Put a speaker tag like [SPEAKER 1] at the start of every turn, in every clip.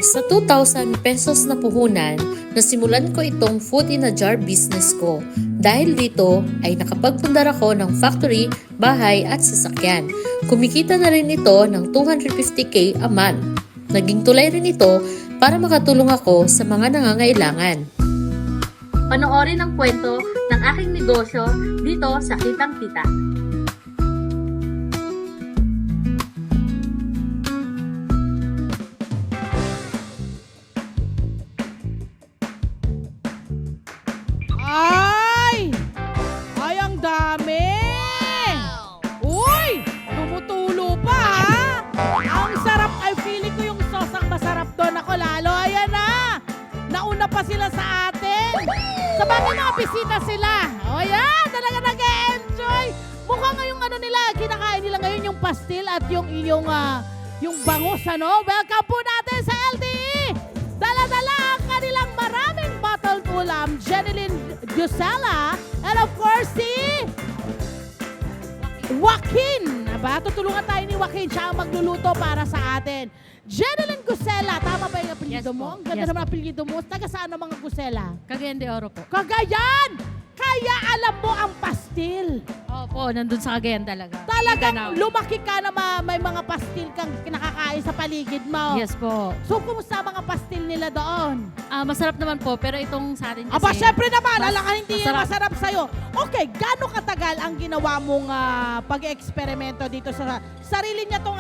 [SPEAKER 1] Sa 2,000 pesos na puhunan, nasimulan ko itong food in a jar business ko. Dahil dito ay nakapagpundar ako ng factory, bahay at sasakyan. Kumikita na rin ito ng 250k a month. Naging tulay rin ito para makatulong ako sa mga nangangailangan. Panoorin ang kwento ng aking negosyo dito sa Kitang Kita.
[SPEAKER 2] Ay, ang dami! Uy! Tumutulo pa, ha? Ang sarap. Ay, feeling ko yung sosang masarap doon ako lalo. Ayan na! Nauna pa sila sa atin. Sa bagay mga bisita sila. O yan, talaga nag-e-enjoy. Mukhang ngayong ano nila, kinakain nila ngayon yung pastil at yung bangus, ano? Welcome po natin sa LTE! Dala-dala ang kanilang maraming bottled ulam, Jeneline Giusela, and of course si Joaquin. Aba, tutulungan tayo ni Joaquin. Siya ang magluluto para sa atin. Jeneline Giusela, tama ba yung apelyido
[SPEAKER 3] Yes
[SPEAKER 2] mo?
[SPEAKER 3] po.
[SPEAKER 2] Ang ganda
[SPEAKER 3] Yes
[SPEAKER 2] naman
[SPEAKER 3] po.
[SPEAKER 2] apelyido mo. Taga saan ang mga Giusela?
[SPEAKER 3] Cagayan de Oro po.
[SPEAKER 2] Cagayan! Kaya alam mo ang pastil.
[SPEAKER 3] Opo, nandun sa Cagayan talaga.
[SPEAKER 2] Talagang
[SPEAKER 3] Mindanao.
[SPEAKER 2] lumaki ka na may mga pastil kang kinakakain sa paligid mo.
[SPEAKER 3] Yes po.
[SPEAKER 2] So, kumusta ang mga pastil nila doon?
[SPEAKER 3] Masarap naman po, pero itong sa atin kasi...
[SPEAKER 2] Aba, syempre naman,
[SPEAKER 3] mas
[SPEAKER 2] alam ka hindi yan
[SPEAKER 3] masarap.
[SPEAKER 2] masarap sa'yo. Okay, gaano katagal ang ginawa mong pag-eksperimento dito sa sarili niya tong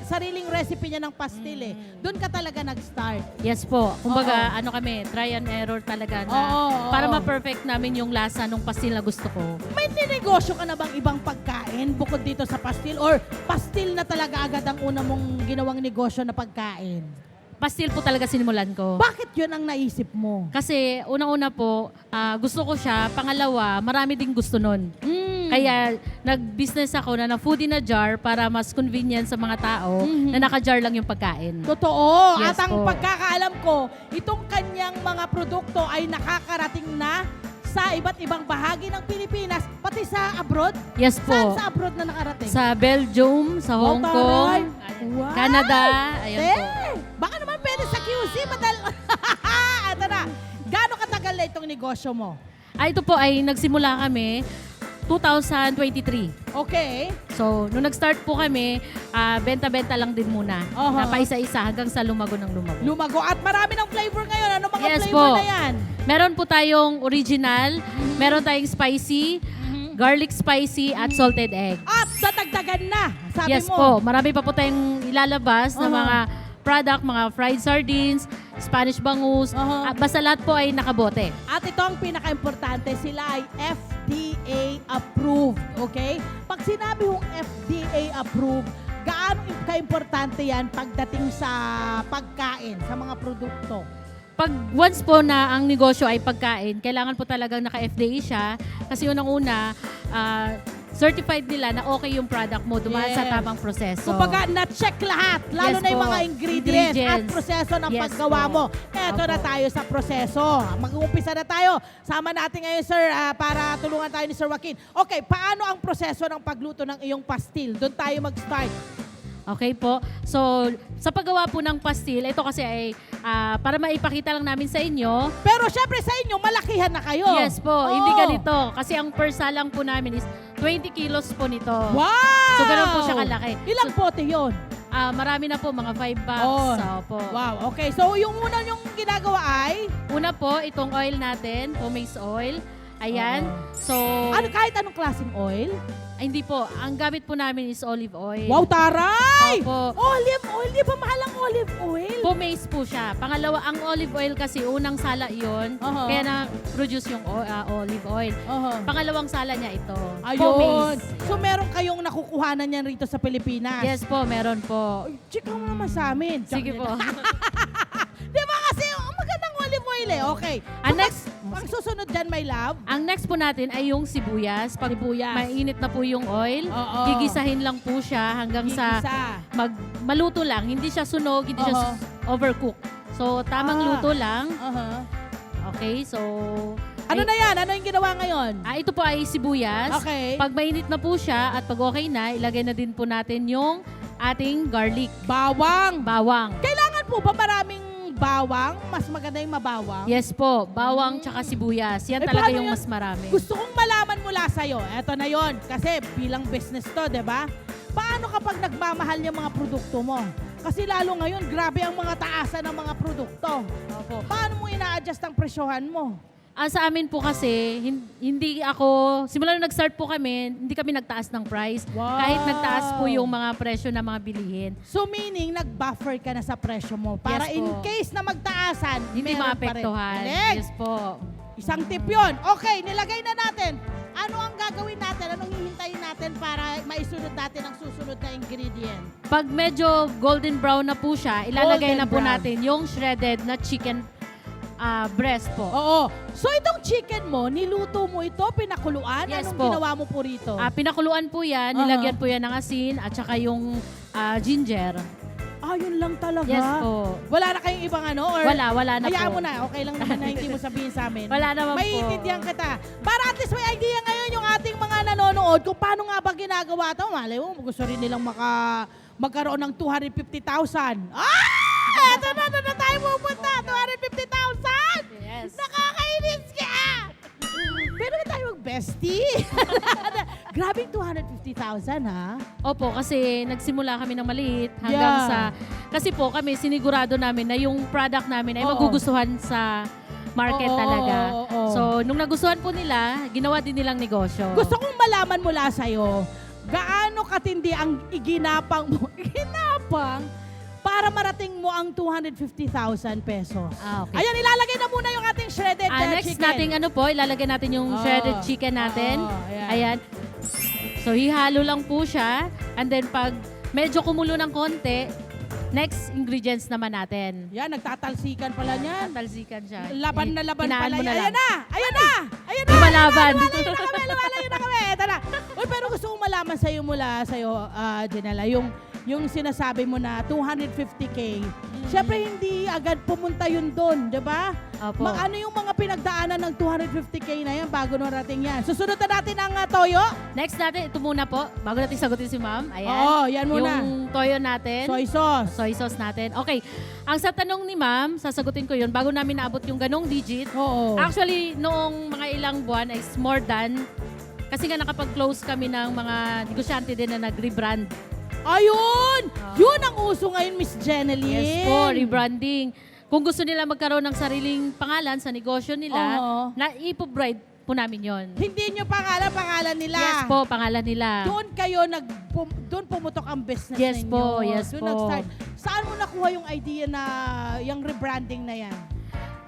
[SPEAKER 2] sariling recipe niya ng pastil eh. Doon ka talaga nag-start.
[SPEAKER 3] Yes po. Kumbaga,
[SPEAKER 2] Oo.
[SPEAKER 3] try and error talaga na
[SPEAKER 2] Oo,
[SPEAKER 3] para
[SPEAKER 2] oo.
[SPEAKER 3] ma-perfect namin yung lasa ng pastil na gusto ko.
[SPEAKER 2] May ninegosyo ka na bang ibang pagkain bukod dito sa pastil? Or pastil na talaga agad ang una mong ginawang negosyo na pagkain?
[SPEAKER 3] Pastil po talaga sinimulan ko.
[SPEAKER 2] Bakit yun ang naisip mo?
[SPEAKER 3] Kasi unang-una po, gusto ko siya. Pangalawa, marami ding gusto nun.
[SPEAKER 2] Mm.
[SPEAKER 3] Kaya nag-business ako na food in a jar para mas convenient sa mga tao na naka-jar lang yung pagkain.
[SPEAKER 2] Totoo.
[SPEAKER 3] Yes
[SPEAKER 2] At ang
[SPEAKER 3] po.
[SPEAKER 2] pagkakaalam ko, itong kanyang mga produkto ay nakakarating na sa iba't ibang bahagi ng Pilipinas, pati sa abroad.
[SPEAKER 3] Yes po.
[SPEAKER 2] Saan sa abroad na nakarating?
[SPEAKER 3] Sa Belgium, sa Hong
[SPEAKER 2] Wow,
[SPEAKER 3] Kong,
[SPEAKER 2] taray. Wow.
[SPEAKER 3] Canada, ayan po.
[SPEAKER 2] Baka naman pwede sa QC. Ito na. Gaano katagal na itong negosyo mo?
[SPEAKER 3] Ito po ay nagsimula kami 2023.
[SPEAKER 2] Okay.
[SPEAKER 3] So, nung nag-start po kami, benta-benta lang din muna.
[SPEAKER 2] Aha.
[SPEAKER 3] Na paisa-isa hanggang sa lumago ng lumago.
[SPEAKER 2] Lumago. At marami ng flavor ngayon. Ano mga
[SPEAKER 3] Yes
[SPEAKER 2] flavor
[SPEAKER 3] po.
[SPEAKER 2] na yan?
[SPEAKER 3] Meron po tayong original, meron tayong spicy, garlic spicy, at salted egg.
[SPEAKER 2] At dadagdagan na, sabi
[SPEAKER 3] Yes
[SPEAKER 2] mo.
[SPEAKER 3] po, marami pa po tayong ilalabas na
[SPEAKER 2] Aha.
[SPEAKER 3] mga product, mga fried sardines, Spanish bangus,
[SPEAKER 2] Aha.
[SPEAKER 3] basta lahat po ay nakabote.
[SPEAKER 2] At ito ang pinaka-importante, sila ay FDA approved, okay? Pag sinabi mong FDA approved, gaano ka-importante yan pagdating sa pagkain, sa mga produkto?
[SPEAKER 3] Pag once po na ang negosyo ay pagkain, kailangan po talagang naka-FDA siya kasi unang-una, certified nila na okay yung product mo, dumaan sa
[SPEAKER 2] Yes.
[SPEAKER 3] tamang proseso.
[SPEAKER 2] Kumbaga, na-check lahat, lalo
[SPEAKER 3] Yes
[SPEAKER 2] na yung
[SPEAKER 3] po.
[SPEAKER 2] mga ingredients at proseso ng
[SPEAKER 3] Yes
[SPEAKER 2] paggawa
[SPEAKER 3] po.
[SPEAKER 2] mo. Eto na
[SPEAKER 3] Opo.
[SPEAKER 2] tayo sa proseso. Mag-uumpisa na tayo. Sama natin ngayon, sir, para tulungan tayo ni Sir Joaquin. Okay, paano ang proseso ng pagluto ng iyong pastil? Doon tayo mag-start.
[SPEAKER 3] Okay po. So, sa paggawa po ng pastil, ito kasi ay para maipakita lang namin sa inyo.
[SPEAKER 2] Pero syempre sa inyo, malakihan na kayo.
[SPEAKER 3] Yes po,
[SPEAKER 2] Oo.
[SPEAKER 3] hindi ganito. Kasi ang per salang po namin is 20 kilos po nito.
[SPEAKER 2] Wow!
[SPEAKER 3] So, ganun po siya kalaki.
[SPEAKER 2] Ilang pote yun?
[SPEAKER 3] Marami na po, mga 5 bags.
[SPEAKER 2] Oh.
[SPEAKER 3] So, po.
[SPEAKER 2] Wow, okay. So, yung una yung ginagawa ay?
[SPEAKER 3] Una po, itong oil natin, pomace oil. Ayan.
[SPEAKER 2] Oo.
[SPEAKER 3] So,
[SPEAKER 2] Kahit anong klaseng oil?
[SPEAKER 3] ay, hindi po. Ang gamit po namin is olive oil.
[SPEAKER 2] Wow, taray!
[SPEAKER 3] Opo.
[SPEAKER 2] Olive oil? Di ba mahal ang olive oil?
[SPEAKER 3] Pomace po siya. Pangalawa, ang olive oil kasi unang sala yon,
[SPEAKER 2] Aha.
[SPEAKER 3] kaya na-produce yung olive oil.
[SPEAKER 2] Uh-huh.
[SPEAKER 3] Pangalawang sala niya ito.
[SPEAKER 2] Ayun.
[SPEAKER 3] Pomace.
[SPEAKER 2] So, meron kayong nakukuhanan yan rito sa Pilipinas?
[SPEAKER 3] Yes po, meron po.
[SPEAKER 2] Check mo naman sa amin.
[SPEAKER 3] Sige po.
[SPEAKER 2] Di ba kasi magandang olive oil eh. Okay.
[SPEAKER 3] Ang next,
[SPEAKER 2] Ang susunod dyan, my love.
[SPEAKER 3] ang next po natin ay yung sibuyas. Pag
[SPEAKER 2] Sibuyas.
[SPEAKER 3] mainit na po yung oil,
[SPEAKER 2] Oo.
[SPEAKER 3] gigisahin lang po siya hanggang sa
[SPEAKER 2] Gigisa.
[SPEAKER 3] maluto lang. Hindi siya sunog, hindi siya
[SPEAKER 2] Oo.
[SPEAKER 3] overcook. So, tamang luto lang.
[SPEAKER 2] Uh-huh.
[SPEAKER 3] Okay, so...
[SPEAKER 2] Ano na yan? Ano yung ginawa ngayon?
[SPEAKER 3] Ito po ay sibuyas.
[SPEAKER 2] Okay.
[SPEAKER 3] Pag mainit na po siya at pag okay na, ilagay na din po natin yung ating garlic,
[SPEAKER 2] Bawang.
[SPEAKER 3] bawang.
[SPEAKER 2] Kailangan po ba maraming bawang? Mas maganda yung mabawang?
[SPEAKER 3] Yes po, bawang tsaka sibuyas. Yan talaga
[SPEAKER 2] paano
[SPEAKER 3] yung
[SPEAKER 2] yan?
[SPEAKER 3] mas marami.
[SPEAKER 2] Gusto kong malaman mula sa'yo. Eto na yon. Kasi bilang business to, di ba? Paano kapag nagmamahal yung mga produkto mo? Kasi lalo ngayon, grabe ang mga taasan ng mga produkto.
[SPEAKER 3] Opo.
[SPEAKER 2] Paano mo ina-adjust ang presyohan mo?
[SPEAKER 3] Sa amin po kasi, hindi ako, simula nung nag-start po kami, hindi kami nagtaas ng price.
[SPEAKER 2] Wow.
[SPEAKER 3] Kahit nagtaas po yung mga presyo ng mga bilihin.
[SPEAKER 2] So meaning, nag-buffer ka na sa presyo mo para
[SPEAKER 3] Yes
[SPEAKER 2] in
[SPEAKER 3] po.
[SPEAKER 2] case na magtaasan,
[SPEAKER 3] Hindi
[SPEAKER 2] meron pa rin.
[SPEAKER 3] maapektuhan.
[SPEAKER 2] Galing!
[SPEAKER 3] Yes po.
[SPEAKER 2] Isang tip yun. Okay, nilagay na natin. Ano ang gagawin natin? Anong hihintayin natin para maisunod natin ang susunod na ingredient?
[SPEAKER 3] Pag medyo golden brown na po siya, ilalagay
[SPEAKER 2] Golden
[SPEAKER 3] na po
[SPEAKER 2] brown.
[SPEAKER 3] natin yung shredded na chicken breast po.
[SPEAKER 2] Oo. So itong chicken mo, niluto mo ito, pinakuluan?
[SPEAKER 3] Yes
[SPEAKER 2] Anong
[SPEAKER 3] po.
[SPEAKER 2] ginawa mo po rito?
[SPEAKER 3] Pinakuluan po yan,
[SPEAKER 2] Aha.
[SPEAKER 3] nilagyan po yan ng asin at saka yung ginger.
[SPEAKER 2] Yun lang talaga?
[SPEAKER 3] Yes po.
[SPEAKER 2] Wala na kayong ibang ano? Or
[SPEAKER 3] Wala na
[SPEAKER 2] hayaan
[SPEAKER 3] po.
[SPEAKER 2] mo na. Okay lang naman na hindi mo sabihin sa amin.
[SPEAKER 3] Wala naman po.
[SPEAKER 2] Maiintindihan kita. Para at least may idea ngayon yung ating mga nanonood kung paano nga ba ginagawa ito. Malay mo, gusto rin nilang magkaroon ng 250,000. Eto na, doon na tayo pupunta. 250,000!
[SPEAKER 3] Yes.
[SPEAKER 2] Nakakainis ka! Pero na tayo mag-bestie. Grabe 250,000 ha?
[SPEAKER 3] Opo, kasi nagsimula kami ng maliit hanggang
[SPEAKER 2] Yeah.
[SPEAKER 3] sa... Kasi po kami, sinigurado namin na yung product namin ay
[SPEAKER 2] Oo.
[SPEAKER 3] magugustuhan sa market
[SPEAKER 2] Oo,
[SPEAKER 3] talaga.
[SPEAKER 2] oo, oo.
[SPEAKER 3] So, nung nagustuhan po nila, ginawa din nilang negosyo.
[SPEAKER 2] Gusto kong malaman mula sa'yo, gaano katindi ang iginapang mo, para marating mo ang 250,000 pesos.
[SPEAKER 3] Okay.
[SPEAKER 2] Ayan, ilalagay na muna yung ating shredded
[SPEAKER 3] Next
[SPEAKER 2] chicken.
[SPEAKER 3] nating ilalagay natin yung
[SPEAKER 2] Oo.
[SPEAKER 3] shredded chicken natin.
[SPEAKER 2] Oo, ayan.
[SPEAKER 3] Ayan. So, hihalo lang po siya. And then, pag medyo kumulo ng konti, next ingredients naman natin.
[SPEAKER 2] Yan, nagtatalsikan pala niyan.
[SPEAKER 3] Talsikan siya.
[SPEAKER 2] Laban na laban
[SPEAKER 3] Hinaan
[SPEAKER 2] pala
[SPEAKER 3] mo
[SPEAKER 2] yan.
[SPEAKER 3] na
[SPEAKER 2] Ayan
[SPEAKER 3] lang.
[SPEAKER 2] na! Ayan na! Ayan na!
[SPEAKER 3] Lumalaban.
[SPEAKER 2] Lumalayo na kami. Tara. Uy, pero gusto kong malaman sa'yo Janela, yung sinasabi mo na 250K. Siyempre, hindi agad pumunta yun doon, di ba?
[SPEAKER 3] Opo.
[SPEAKER 2] Ano yung mga pinagdaanan ng 250K na yan bago narating yan? Susunod na natin ang toyo?
[SPEAKER 3] Next natin, ito muna po. Bago natin sagutin si ma'am. Ayan.
[SPEAKER 2] Oo, yan muna.
[SPEAKER 3] Yung toyo natin.
[SPEAKER 2] Soy sauce.
[SPEAKER 3] Soy sauce natin. Okay. Ang sa tanong ni ma'am, sasagutin ko yun bago namin naabot yung ganong digit.
[SPEAKER 2] Oo.
[SPEAKER 3] Actually, noong mga ilang buwan is more than kasi nga nakapag-close kami ng mga negosyante din na nag-rebrand.
[SPEAKER 2] Ayun! Yun ang uso ngayon, Miss Jeneline.
[SPEAKER 3] Yes po, rebranding. Kung gusto nila magkaroon ng sariling pangalan sa negosyo nila,
[SPEAKER 2] Oo.
[SPEAKER 3] na ipo-bride po namin yon.
[SPEAKER 2] Hindi nyo pangalan nila.
[SPEAKER 3] Yes po, pangalan nila.
[SPEAKER 2] Doon kayo doon pumutok ang business
[SPEAKER 3] Yes
[SPEAKER 2] ninyo.
[SPEAKER 3] po, yes
[SPEAKER 2] Doon
[SPEAKER 3] po.
[SPEAKER 2] nag-start. Saan mo nakuha yung idea na yung rebranding na yan?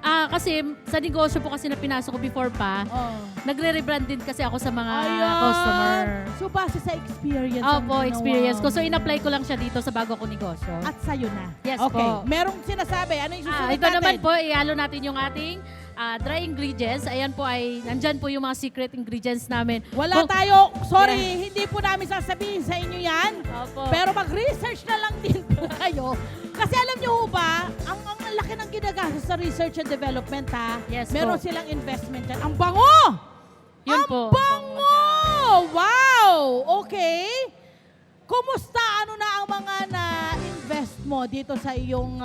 [SPEAKER 3] Kasi sa negosyo po kasi na pinasok ko before pa,
[SPEAKER 2] Oh.
[SPEAKER 3] nagre-rebrand din kasi ako sa mga
[SPEAKER 2] Ayan.
[SPEAKER 3] customer.
[SPEAKER 2] So, base sa experience ang
[SPEAKER 3] Opo,
[SPEAKER 2] ginawa
[SPEAKER 3] experience ko. So,
[SPEAKER 2] mo.
[SPEAKER 3] in-apply ko lang siya dito sa bago ko negosyo.
[SPEAKER 2] At sa'yo na.
[SPEAKER 3] Yes
[SPEAKER 2] okay.
[SPEAKER 3] po.
[SPEAKER 2] Merong sinasabi. Ano yung susunod
[SPEAKER 3] Ito
[SPEAKER 2] natin?
[SPEAKER 3] naman po, ihalo natin yung ating dry ingredients. Ayan po nandyan po yung mga secret ingredients namin.
[SPEAKER 2] Wala
[SPEAKER 3] Kung-
[SPEAKER 2] tayo. Sorry, hindi po namin sasabihin sa inyo yan.
[SPEAKER 3] Opo.
[SPEAKER 2] Pero mag-research na lang din po kayo. Kasi alam nyo ho ba, ang laki ng ginagastos sa research and development ha.
[SPEAKER 3] Yes
[SPEAKER 2] Meron
[SPEAKER 3] po.
[SPEAKER 2] silang investment dyan. Ang bango!
[SPEAKER 3] Yun
[SPEAKER 2] ang
[SPEAKER 3] po.
[SPEAKER 2] bango! Wow! Okay. Kumusta? Ano na ang mga na-invest mo dito sa iyong,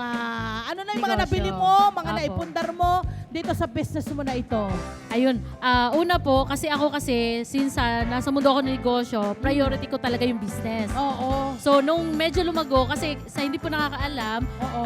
[SPEAKER 2] ano na yung mga
[SPEAKER 3] Negosyo.
[SPEAKER 2] nabili mo, mga
[SPEAKER 3] Apo.
[SPEAKER 2] naipundar mo dito sa business mo na ito?
[SPEAKER 3] Ayun. Una po, kasi since nasa mundo ako ng negosyo, priority ko talaga yung business.
[SPEAKER 2] Oo.
[SPEAKER 3] So, nung medyo lumago, kasi sa hindi po nakakaalam,
[SPEAKER 2] Oo.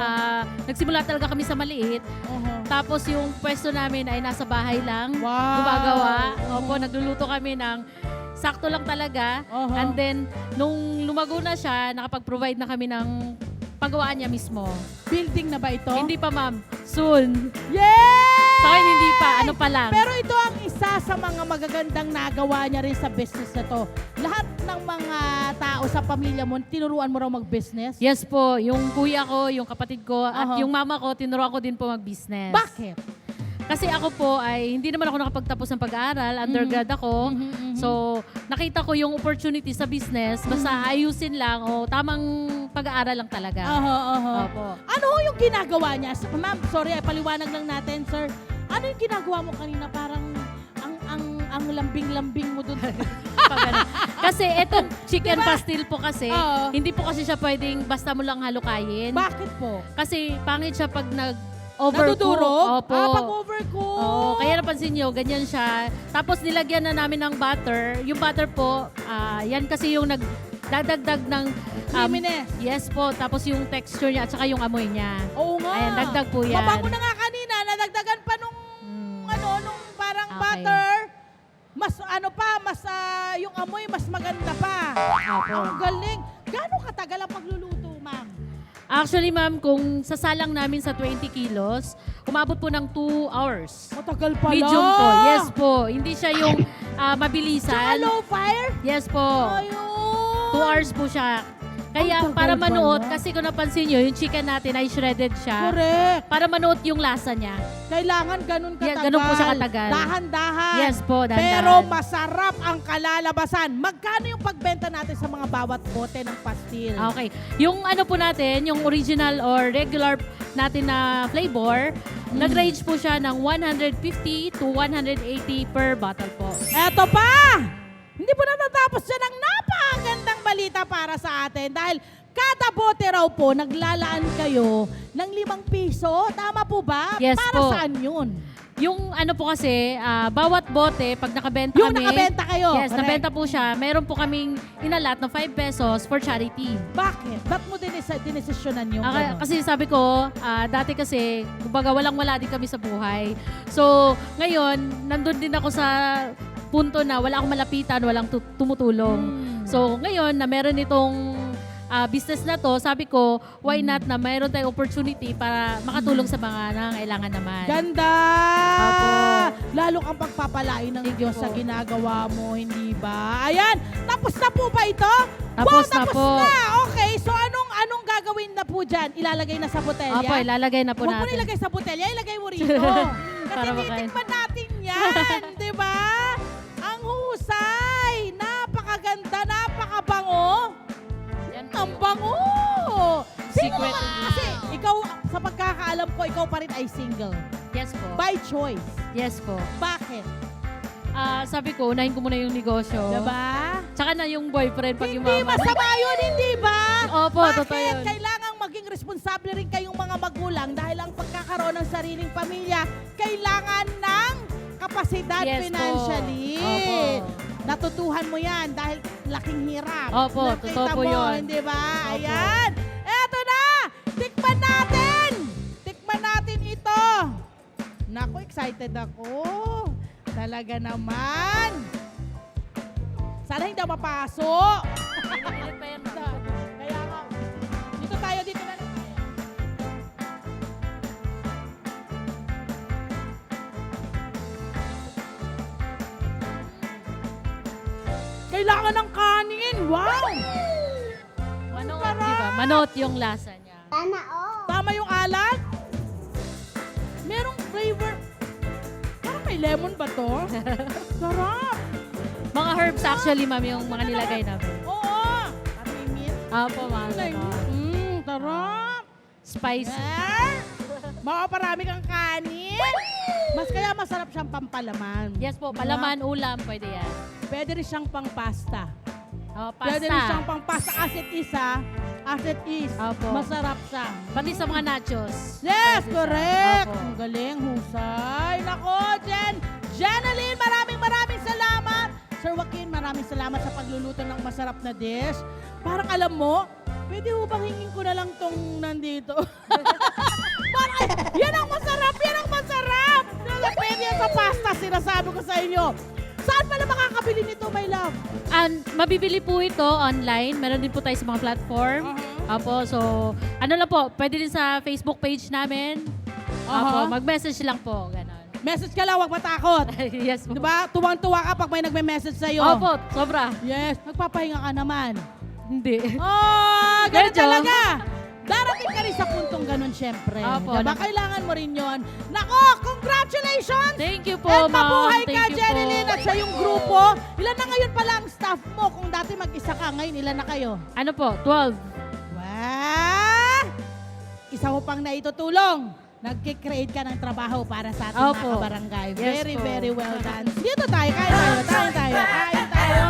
[SPEAKER 3] nagsimula talaga kami sa maliit.
[SPEAKER 2] Oo.
[SPEAKER 3] Tapos yung pwesto namin ay nasa bahay lang.
[SPEAKER 2] Wow.
[SPEAKER 3] Gumagawa. Opo, nagluluto kami ng sakto lang talaga.
[SPEAKER 2] Uh-huh.
[SPEAKER 3] And then, nung lumago na siya, nakapag-provide na kami ng paggawaan niya mismo.
[SPEAKER 2] Building na ba ito?
[SPEAKER 3] Hindi pa, ma'am. Soon.
[SPEAKER 2] Yay!
[SPEAKER 3] Sa akin, hindi pa. Ano pa lang.
[SPEAKER 2] Pero ito ang isa sa mga magagandang nagawa niya rin sa business na to. Lahat ng mga tao sa pamilya mo, tinuruan mo raw mag-business?
[SPEAKER 3] Yes po. Yung kuya ko, yung kapatid ko, at
[SPEAKER 2] Uh-huh.
[SPEAKER 3] yung mama ko, tinuruan ko din po mag-business.
[SPEAKER 2] Bakit?
[SPEAKER 3] Kasi ako po ay hindi naman ako nakapagtapos ng pag-aaral, undergrad ako. So, nakita ko yung opportunity sa business, basta ayusin lang o tamang pag-aaral lang talaga. Opo.
[SPEAKER 2] Ano ho yung ginagawa niya? Ma'am, sorry, paliwanag lang natin, sir. Ano yung ginagawa mo kanina? Parang ang lambing-lambing mo dun.
[SPEAKER 3] Pag ano. Kasi etong chicken pastil po kasi,
[SPEAKER 2] Oo.
[SPEAKER 3] hindi po kasi siya pwedeng basta mo lang halukayin.
[SPEAKER 2] Bakit po?
[SPEAKER 3] Kasi pangit siya pag nag-overcook.
[SPEAKER 2] Natudurog?
[SPEAKER 3] Opo.
[SPEAKER 2] Pag overcook.
[SPEAKER 3] Oo, kaya napansin nyo, ganyan siya. Tapos nilagyan na namin ng butter. Yung butter po, yan kasi yung nagdadagdag ng
[SPEAKER 2] Creaminess.
[SPEAKER 3] yes po, tapos yung texture niya at saka yung amoy niya.
[SPEAKER 2] Oo nga.
[SPEAKER 3] Ayan, dagdag po yan.
[SPEAKER 2] Mabango na nga kanina, nadagdagan pa nung nung parang
[SPEAKER 3] Okay.
[SPEAKER 2] butter. Mas yung amoy mas maganda pa.
[SPEAKER 3] Opo.
[SPEAKER 2] Ang galing. Gano'ng katagal ang pagluluto, ma'am?
[SPEAKER 3] Actually, ma'am, kung sasalang namin sa 20 kilos, umabot po ng 2 hours.
[SPEAKER 2] Matagal pala.
[SPEAKER 3] Medium po. Yes po. Hindi siya yung
[SPEAKER 2] Tsaka
[SPEAKER 3] mabilisan.
[SPEAKER 2] low fire?
[SPEAKER 3] Yes po.
[SPEAKER 2] Ayun.
[SPEAKER 3] 2 hours po siya. Kaya
[SPEAKER 2] Ang tagal
[SPEAKER 3] para manuot,
[SPEAKER 2] pala.
[SPEAKER 3] kasi kung napansin nyo, yung chicken natin ay shredded siya.
[SPEAKER 2] Correct.
[SPEAKER 3] Para manuot yung lasa niya.
[SPEAKER 2] Kailangan ganun katagal.
[SPEAKER 3] Yeah, ganun po siya katagal.
[SPEAKER 2] Dahan-dahan.
[SPEAKER 3] Yes po, dahan-dahan.
[SPEAKER 2] Pero masarap ang kalalabasan. Magkano yung pagbenta natin sa mga bawat bote ng pastil?
[SPEAKER 3] Okay. Yung ano po natin, yung original or regular natin na flavor, nag-range po siya ng 150 to 180 per bottle po.
[SPEAKER 2] Eto pa! Hindi po natatapos dyan ang napakagandang balita para sa atin dahil kada bote raw po, naglalaan kayo ng 5 piso. Tama po ba?
[SPEAKER 3] Yes
[SPEAKER 2] para
[SPEAKER 3] po.
[SPEAKER 2] saan yun?
[SPEAKER 3] Yung ano po kasi, bawat bote, pag nakabenta
[SPEAKER 2] Yung
[SPEAKER 3] kami...
[SPEAKER 2] nakabenta kayo.
[SPEAKER 3] Yes,
[SPEAKER 2] Correct.
[SPEAKER 3] nabenta po siya. Meron po kaming inalat na 5 pesos for charity.
[SPEAKER 2] Bakit? Ba't mo dinesisyonan yung gano'n?
[SPEAKER 3] Kasi sabi ko, dati kasi, kumbaga walang-wala din kami sa buhay. So, ngayon, nandun din ako sa punto na wala akong malapitan, walang tumutulong. So, ngayon, na meron itong business na to, sabi ko, why not na mayroon tayong opportunity para makatulong sa mga nangangailangan naman.
[SPEAKER 2] Ganda!
[SPEAKER 3] Opo.
[SPEAKER 2] Lalo kang pagpapalain ng
[SPEAKER 3] Thank
[SPEAKER 2] Diyos
[SPEAKER 3] you
[SPEAKER 2] sa
[SPEAKER 3] po.
[SPEAKER 2] ginagawa mo, hindi ba? Ayan, tapos na po ba ito?
[SPEAKER 3] Tapos na
[SPEAKER 2] tapos
[SPEAKER 3] po.
[SPEAKER 2] na. Okay, so anong gagawin na po dyan? Ilalagay na sa botelya?
[SPEAKER 3] Opo, ilalagay na po
[SPEAKER 2] Huwag mo
[SPEAKER 3] natin.
[SPEAKER 2] nilagay sa botelya, ilagay mo rito. Kasi
[SPEAKER 3] Para makain.
[SPEAKER 2] titikman natin yan, di ba? Ang husay! Napakaganda, napakabango.
[SPEAKER 3] Yan po
[SPEAKER 2] Ang
[SPEAKER 3] yun.
[SPEAKER 2] bango! Sino
[SPEAKER 3] Secret.
[SPEAKER 2] naman? Kasi ikaw, sa pagkakaalam ko, ikaw pa rin ay single.
[SPEAKER 3] Yes po.
[SPEAKER 2] By choice.
[SPEAKER 3] Yes po.
[SPEAKER 2] Bakit?
[SPEAKER 3] Sabi ko, unahin ko muna yung negosyo.
[SPEAKER 2] Diba?
[SPEAKER 3] Tsaka na yung boyfriend pag
[SPEAKER 2] Hindi
[SPEAKER 3] yumaman.
[SPEAKER 2] masama yun, hindi ba?
[SPEAKER 3] Opo,
[SPEAKER 2] Bakit?
[SPEAKER 3] totoo yun.
[SPEAKER 2] Kailangang maging responsable rin kayong mga magulang dahil ang pagkakaroon ng sariling pamilya, kailangan ng kapasidad
[SPEAKER 3] Yes po.
[SPEAKER 2] financially.
[SPEAKER 3] Opo.
[SPEAKER 2] Natutuhan mo yan dahil laking hirap.
[SPEAKER 3] Opo,
[SPEAKER 2] Nakita
[SPEAKER 3] totoo po
[SPEAKER 2] mo,
[SPEAKER 3] yun.
[SPEAKER 2] hindi ba?
[SPEAKER 3] Opo.
[SPEAKER 2] Ayan. Eto na! Tikman natin! Tikman natin ito. Naku, excited ako. Talaga naman. Sana hindi ako mapasok.
[SPEAKER 3] Pinipilit pa yan.
[SPEAKER 2] Kaya nga, dito na lang tayo. Kailangan ng kanin. Wow!
[SPEAKER 3] Manot,
[SPEAKER 2] Sarap!
[SPEAKER 3] di ba? Manot yung lasa niya.
[SPEAKER 2] Tama yung alat? Merong flavor. Parang may lemon ba to? Sarap!
[SPEAKER 3] Mga herbs actually, ma'am, yung mga nilagay namin.
[SPEAKER 2] Oo! Pamimit.
[SPEAKER 3] Opo, mga
[SPEAKER 2] Sarap!
[SPEAKER 3] Spice.
[SPEAKER 2] Makaparami kang kanin. Mas kaya masarap siyang pampalaman.
[SPEAKER 3] Yes po, palaman, ulam, pwede yan.
[SPEAKER 2] Pwede rin siyang pang pasta.
[SPEAKER 3] Oh,
[SPEAKER 2] Pwede rin siyang
[SPEAKER 3] pasta.
[SPEAKER 2] pang pasta as it is.
[SPEAKER 3] Opo.
[SPEAKER 2] Masarap siya.
[SPEAKER 3] Pati sa mga nachos.
[SPEAKER 2] Yes,
[SPEAKER 3] Pwede siya.
[SPEAKER 2] correct.
[SPEAKER 3] Opo.
[SPEAKER 2] Ang galing, husay. Nako, Jeneline, maraming salamat. Sir Joaquin, maraming salamat sa pagluluto ng masarap na dish. Parang alam mo, pwede ho bang hingin ko na lang tong nandito? Parang, yan ang masarap, yan ang masarap. Pwede yan sa pasta, sinasabi ko sa inyo. Saan pala makakabili nito, my love?
[SPEAKER 3] And mabibili po ito online. Meron din po tayo sa mga platform. Apo, so ano lang po, pwede din sa Facebook page namin. Apo, mag-message lang po, ganon.
[SPEAKER 2] Message ka lang, huwag matakot.
[SPEAKER 3] Yes po.
[SPEAKER 2] Diba? Tuwang-tuwa ka pag may nagme-message sa'yo.
[SPEAKER 3] Opo, sobra.
[SPEAKER 2] Yes, magpapahinga ka naman.
[SPEAKER 3] Hindi.
[SPEAKER 2] Oh, ganun
[SPEAKER 3] Medyo.
[SPEAKER 2] talaga. Darating ka rin sa puntong ganun, syempre.
[SPEAKER 3] Opo,
[SPEAKER 2] Diba?
[SPEAKER 3] naku.
[SPEAKER 2] Kailangan mo rin yon. Nako, congratulations!
[SPEAKER 3] Thank you po,
[SPEAKER 2] And
[SPEAKER 3] ma'am.
[SPEAKER 2] mabuhay ka,
[SPEAKER 3] Thank you
[SPEAKER 2] Jeneline,
[SPEAKER 3] po.
[SPEAKER 2] at sa iyong grupo. Ilan na ngayon pala ang staff mo? Kung dati mag-isa ka, ngayon ilan na kayo?
[SPEAKER 3] Ano po, 12.
[SPEAKER 2] Wow! Isa mo pang naitutulong. Nagkikreate ka ng trabaho para sa ating
[SPEAKER 3] Opo.
[SPEAKER 2] mga kabarangay.
[SPEAKER 3] Yes
[SPEAKER 2] Very,
[SPEAKER 3] po.
[SPEAKER 2] very well done. Dito tayo, kain tayo, kain tayo, kain tayo.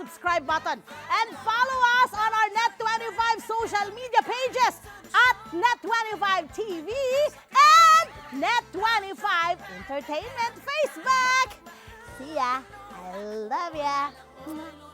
[SPEAKER 2] subscribe button. And follow us on our Net25 social media pages at Net25 TV and Net25 Entertainment Facebook. See ya. I love ya.